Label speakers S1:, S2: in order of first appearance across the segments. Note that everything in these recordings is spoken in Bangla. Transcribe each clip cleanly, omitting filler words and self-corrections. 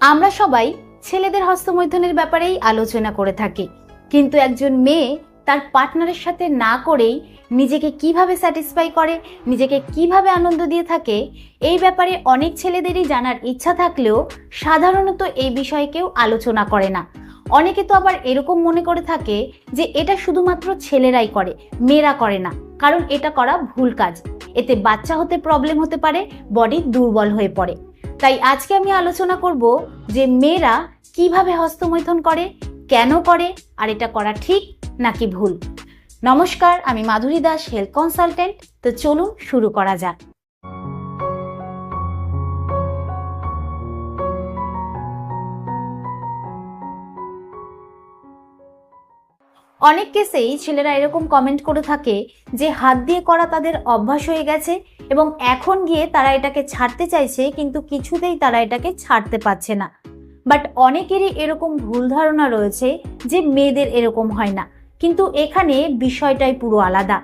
S1: আমরা সবাই ছেলেদের হস্তমৈথুনের ব্যাপারেই আলোচনা করে থাকি, কিন্তু একজন মেয়ে তার পার্টনারের সাথে না করেই নিজেকে কিভাবে স্যাটিসফাই করে, নিজেকে কিভাবে আনন্দ দিয়ে থাকে, এই ব্যাপারে অনেক ছেলেদেরই জানার ইচ্ছা থাকলেও সাধারণত এই বিষয়ে কেউ আলোচনা করে না। অনেকে তো আবার এরকম মনে করে থাকে যে এটা শুধুমাত্র ছেলেরাই করে, মেয়েরা করে না, কারণ এটা করা ভুল কাজ, এতে বাচ্চা হতে প্রবলেম হতে পারে, বডি দুর্বল হয়ে পড়ে। তাই আজকে আমি আলোচনা করব যে মেয়েরা কিভাবে হস্তমৈথুন করে, কেন করে, আর এটা করা ঠিক নাকি ভুল। নমস্কার, আমি মাধুরী দাস, হেলথ কনসালটেন্ট। তো চলুন শুরু করা যাক। অনেক কেসেই ছেলেরা এরকম কমেন্ট করে থাকে যে হাত দিয়ে করা তাদের অভ্যাস হয়ে গেছে এবং এখন গিয়ে তারা এটাকে ছাড়তে চাইছে, কিন্তু কিছুতেই তারা এটাকে ছাড়তে পারছে না। বাট অনেকেরই এরকম ভুল ধারণা রয়েছে যে মেয়েদের এরকম হয় না, কিন্তু এখানে বিষয়টাই পুরো আলাদা।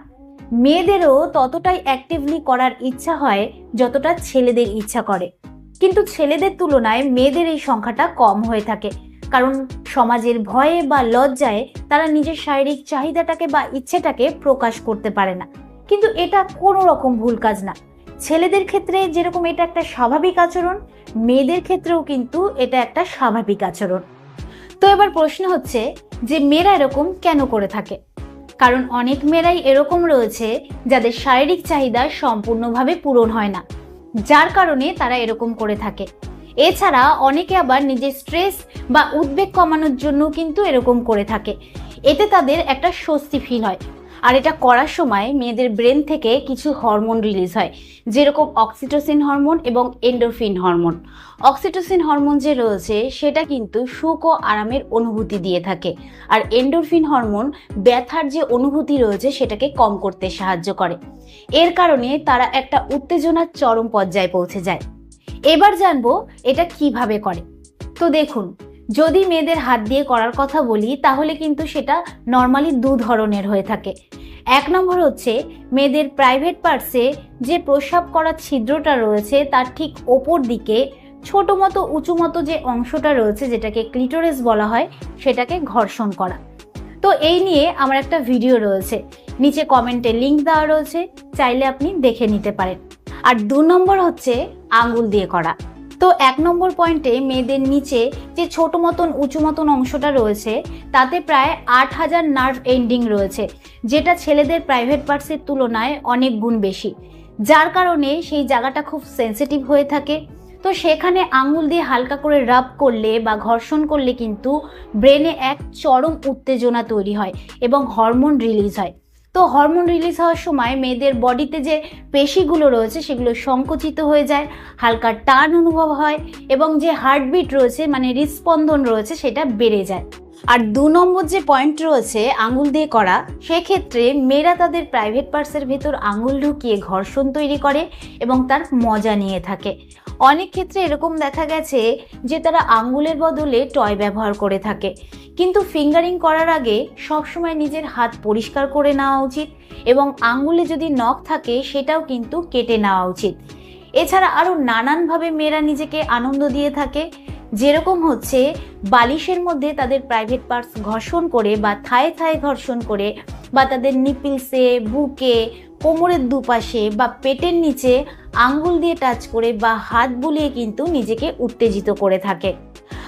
S1: মেয়েদেরও ততটাই অ্যাক্টিভলি করার ইচ্ছা হয় যতটা ছেলেদের ইচ্ছা করে, কিন্তু ছেলেদের তুলনায় মেয়েদের এই সংখ্যাটা কম হয়ে থাকে, কারণ সমাজের ভয়ে বা লজ্জায় তারা নিজের শারীরিক চাহিদাটাকে বা ইচ্ছেটাকে প্রকাশ করতে পারে না। কিন্তু এটা কোনো রকম ভুল কাজ না। ছেলেদের ক্ষেত্রে যেরকম এটা একটা স্বাভাবিক আচরণ, মেয়েদের ক্ষেত্রেও কিন্তু এটা একটা স্বাভাবিক আচরণ। তো এবার প্রশ্ন হচ্ছে যে মেয়েরা এরকম কেন করে থাকে? কারণ অনেক মেয়েরাই এরকম রয়েছে যাদের শারীরিক চাহিদা সম্পূর্ণভাবে পূরণ হয় না, যার কারণে তারা এরকম করে থাকে। এছাড়া অনেকে আবার নিজের স্ট্রেস বা উদ্বেগ কমানোর জন্য কিন্তু এরকম করে থাকে। এতে তাদের একটা স্বস্তি ফিল হয়, আর এটা করার সময় মেয়েদের ব্রেন থেকে কিছু হরমোন রিলিজ হয়, যেরকম অক্সিটোসিন হরমোন এবং এন্ডোরফিন হরমোন। অক্সিটোসিন হরমোন যে রয়েছে সেটা কিন্তু সুখ ও আরামের অনুভূতি দিয়ে থাকে, আর এন্ডোরফিন হরমোন ব্যথার যে অনুভূতি রয়েছে সেটাকে কম করতে সাহায্য করে। এর কারণে তারা একটা উত্তেজনার চরম পর্যায়ে পৌঁছে যায়। এবার জানবো এটা কিভাবে করে। তো দেখুন, যদি মেয়েদের হাত দিয়ে করার কথা বলি তাহলে কিন্তু সেটা নর্মালি দু ধরনের হয়ে থাকে। এক নম্বর হচ্ছে মেয়েদের প্রাইভেট পার্টসে যে প্রস্রাব করার ছিদ্রটা রয়েছে তার ঠিক ওপর দিকে ছোট মতো উঁচু মতো যে অংশটা রয়েছে, যেটাকে ক্লিটোরিস বলা হয়, সেটাকে ঘর্ষণ করা। তো এই নিয়ে আমার একটা ভিডিও রয়েছে, নিচে কমেন্টে লিংক দেওয়া রয়েছে, চাইলে আপনি দেখে নিতে পারেন। আর 2 নম্বর হচ্ছে আঙ্গুল দিয়ে করা। তো 1 নম্বর পয়েন্টে মেয়েদের নিচে যে ছোট মতন উঁচু মতন অংশটা রয়েছে তাতে প্রায় 8000 নার্ভ এন্ডিং রয়েছে, যেটা ছেলেদের প্রাইভেট পার্টসের তুলনায় অনেক গুণ বেশি, যার কারণে সেই জায়গাটা খুব সেন্সিটিভ হয়ে থাকে। তো সেখানে আঙ্গুল দিয়ে হালকা করে রাব করলে বা ঘর্ষণ করলে কিন্তু ব্রেনে এক চরম উত্তেজনা তৈরি হয় এবং হরমোন রিলিজ হয়। তো হরমোন রিলিজ হওয়ার সময় মেয়েদের বডিতে যে পেশিগুলো রয়েছে সেগুলো সংকুচিত হয়ে যায়, হালকা টান অনুভব হয় এবং যে হার্টবিট রয়েছে মানে হৃদস্পন্দন রয়েছে সেটা বেড়ে যায়। আর 2 নম্বর যে পয়েন্ট রয়েছে আঙ্গুল দিয়ে করা, সেক্ষেত্রে মেয়েরা তাদের প্রাইভেট পার্টসের ভেতর আঙ্গুল ঢুকিয়ে ঘর্ষণ তৈরি করে এবং তার মজা নিয়ে থাকে। অনেক ক্ষেত্রে এরকম দেখা গেছে যে তারা আঙ্গুলের বদলে টয় ব্যবহার করে থাকে, কিন্তু ফিঙ্গারিং করার আগে সবসময় নিজের হাত পরিষ্কার করে নেওয়া উচিত এবং আঙ্গুলে যদি নখ থাকে সেটাও কিন্তু কেটে নেওয়া উচিত। এছাড়া আরও নানানভাবে মেয়েরা নিজেকে আনন্দ দিয়ে থাকে, যেরকম হচ্ছে বালিশের মধ্যে তাদের প্রাইভেট পার্টস ঘর্ষণ করে বা থায়ে থায়ে ঘর্ষণ করে, বা তাদের নিপিলসে, বুকে, কোমরের দুপাশে বা পেটের নিচে আঙ্গুল দিয়ে টাচ করে বা হাত বুলিয়ে কিন্তু নিজেকে উত্তেজিত করে থাকে।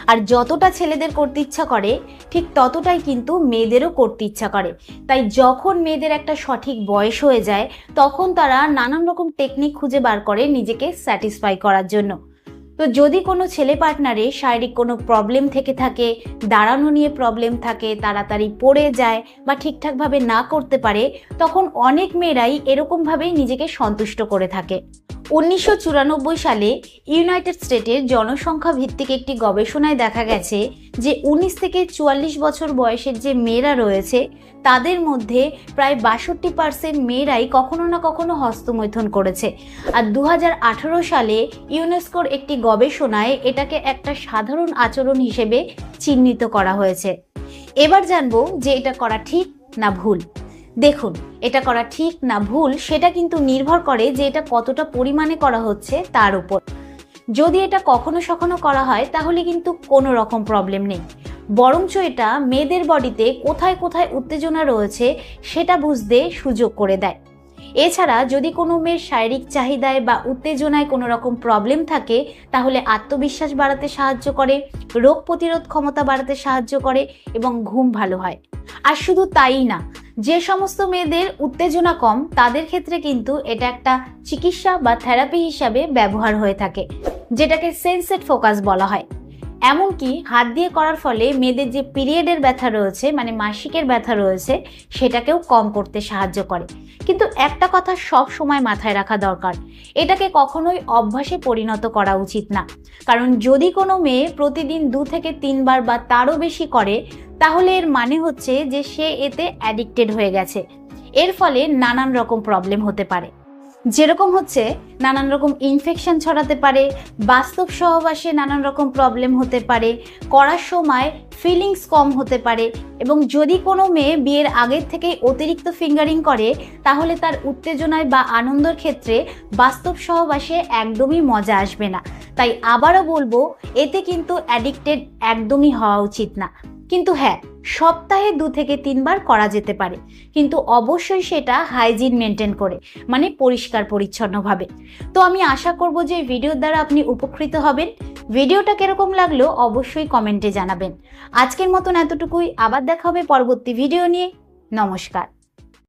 S1: আর যতটা ছেলেদের করতে ইচ্ছা করে ঠিক ততটাই কিন্তু মেয়েদেরও করতে ইচ্ছা করে। তাই যখন মেয়েদের একটা সঠিক বয়স হয়ে যায় তখন তারা নানান রকম টেকনিক খুঁজে বার করে নিজেকে স্যাটিসফাই করার জন্য। তো যদি কোনো ছেলে পার্টনারে শারীরিক কোনো প্রবলেম থেকে থাকে, দাঁড়ানো নিয়ে প্রবলেম থাকে, তাড়াতাড়ি পড়ে যায় বা ঠিকঠাকভাবে না করতে পারে, তখন অনেক মেয়েরাই এরকমভাবেই নিজেকে সন্তুষ্ট করে থাকে। 1994 সালে ইউনাইটেড স্টেটের জনসংখ্যা ভিত্তিক একটি গবেষণায় দেখা গেছে যে 19 থেকে 44 বছর বয়সের যে মেয়েরা রয়েছে তাদের মধ্যে প্রায় 62% মেয়েরাই কখনো না কখনো হস্তমৈথুন করেছে। আর 2018 সালে ইউনেস্কোর একটি গবেষণায় এটাকে একটা সাধারণ আচরণ হিসেবে চিহ্নিত করা হয়েছে। এবার জানবো যে এটা করা ঠিক না ভুল। দেখুন, এটা করা ঠিক না ভুল সেটা কিন্তু নির্ভর করে যে এটা কতটা পরিমাণে করা হচ্ছে তার উপর। যদি এটা কখনো সখনো করা হয় তাহলে কিন্তু কোনো রকম প্রবলেম নেই, বরঞ্চ এটা মেয়েদের বডিতে কোথায় কোথায় উত্তেজনা রয়েছে সেটা বুঝতে সুযোগ করে দেয়। এছাড়া যদি কোনো মেয়ের শারীরিক চাহিদায় বা উত্তেজনায় কোনো রকম প্রবলেম থাকে তাহলে আত্মবিশ্বাস বাড়াতে সাহায্য করে, রোগ প্রতিরোধ ক্ষমতা বাড়াতে সাহায্য করে এবং ঘুম ভালো হয়। আর শুধু তাই না, যে সমস্ত মেয়েদের উত্তেজনা কম তাদের ক্ষেত্রে কিন্তু এটা একটা চিকিৎসা বা থেরাপি হিসাবে ব্যবহার হয়ে থাকে, যেটাকে সেন্সেড ফোকাস বলা হয়। এমনকি হাত দিয়ে করার ফলে মেয়েদের যে পিরিয়ডের ব্যথা রয়েছে, মানে মাসিকের ব্যথা রয়েছে, সেটাকেও কম করতে সাহায্য করে। কিন্তু একটা কথা সব সময় মাথায় রাখা দরকার, এটাকে কখনোই অভ্যাসে পরিণত করা উচিত না। কারণ যদি কোনো মেয়ে প্রতিদিন 2 থেকে 3 বার বা তারও বেশি করে তাহলে এর মানে হচ্ছে যে সে এতে অ্যাডিক্টেড হয়ে গেছে। এর ফলে নানান রকম প্রবলেম হতে পারে, যেরকম হচ্ছে নানান রকম ইনফেকশন ছড়াতে পারে, বাস্তব সহবাসে নানান রকম প্রবলেম হতে পারে, করার সময় ফিলিংস কম হতে পারে, এবং যদি কোনো মেয়ে বিয়ের আগের থেকেই অতিরিক্ত ফিঙ্গারিং করে তাহলে তার উত্তেজনায় বা আনন্দের ক্ষেত্রে বাস্তব সহবাসে একদমই মজা আসবে না। তাই আবারও বলবো, এতে কিন্তু অ্যাডিক্টেড একদমই হওয়া উচিত না। কিন্তু হ্যাঁ, সপ্তাহে 2 থেকে 3 বার করা যেতে পারে, কিন্তু অবশ্যই সেটা হাইজিন মেনটেন করে, মানে পরিষ্কার পরিচ্ছন্নভাবে। তো আমি আশা করব যে ভিডিওর দ্বারা আপনি উপকৃত হবেন। ভিডিওটা কিরকম লাগলো অবশ্যই কমেন্টে জানাবেন। আজকের মতন এতটুকুই, আবার দেখা হবে পরবর্তী ভিডিও নিয়ে। নমস্কার।